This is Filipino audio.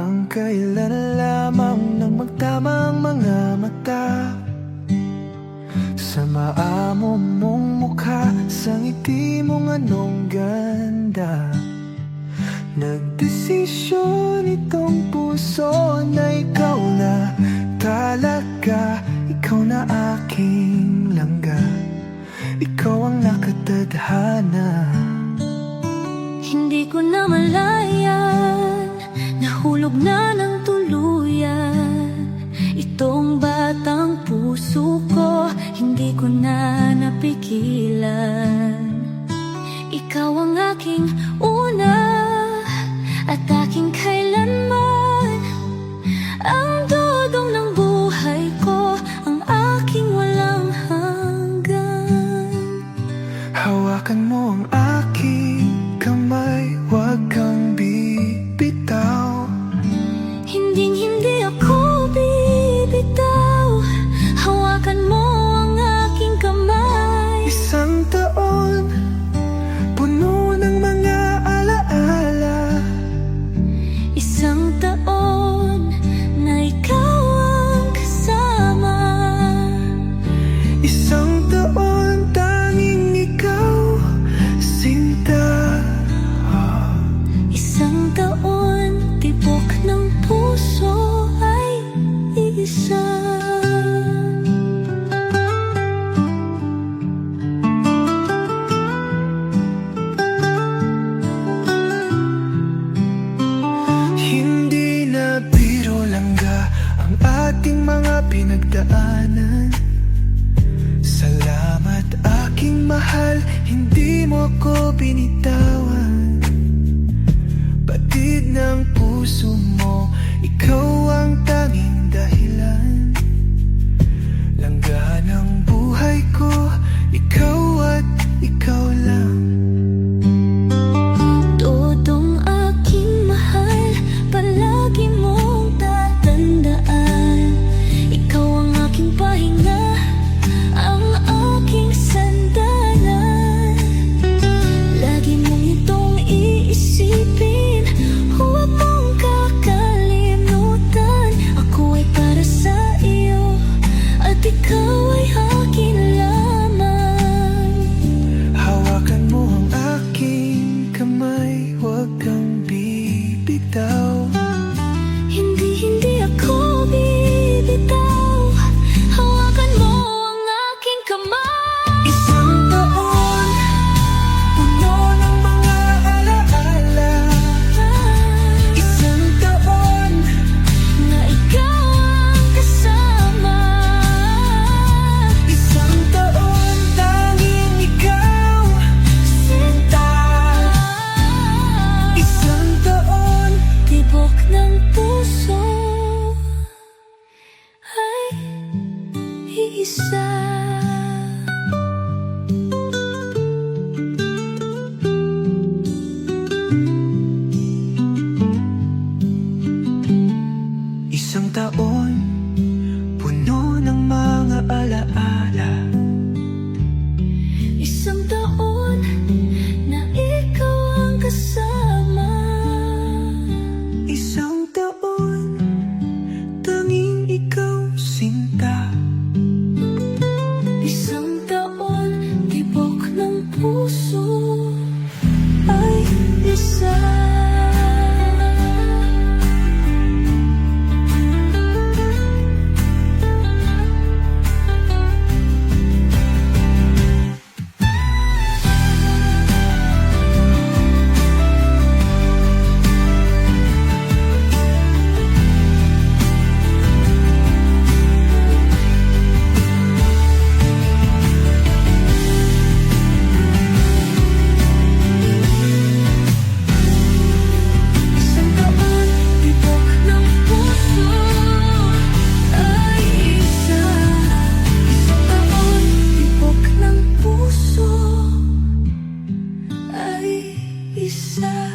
Hanggang kailan lamang nang magtamang mga mata sa maamo mong mukha, sa ngiti mong anong ganda. Nagdesisyon itong puso na ikaw na talaga, ikaw na aking langga, ikaw ang nakatadhana. Hindi ko na malayan, nahulog na ng tuluyan itong batang puso ko, hindi ko na napigilan. Ikaw ang aking una at aking kailanman, ang dudong ng buhay ko, ang aking walang hanggan. Hawakan mo ang aking kamay, huwag kang bibitaw. Hindi ako bibitaw, hawakan mo ang aking kamay. Isang taon, puno ng mga alaala. Isang taon na ikaw ang kasama. Isang taon, tanging ikaw, sinta. Isang taon, tibok ng puso ay isa. Hindi na biro langga ang ating mga pinagdaanan. Salamat aking mahal, hindi mo ko binitawan. Batid ng puso mo, ikaw ang tanging dahilan. Langga ng buhay ko, ikaw at ikaw lang. Todong aking mahal, palagi mong tatandaan. Ikaw ang aking pahinga, ang aking sandalan. Lagi mong itong iisipin, huwag mong kakalimutan. Ako ay para sa iyo, at ikaw ay akin lamang. Hawakan mo ang aking kamay, huwag kang bibitaw. Hindi ako bibitaw, hawakan mo ang aking kamay. Isang taon, puno ng mga alaala. Isang taon, Na ikaw ang kasama. isang taon, tanging ikaw, sinta. Isang taon, Tibok ng puso ay iisa. isang taon, puno ng mga alaala. Isang taon na ikaw ang kasama. Isang taon, tanging ikaw, sinta. Isang taon, tibok ng puso ay isa. Isang taon, tibok ng puso ay isa. Isang taon, tibok ng puso ay isa.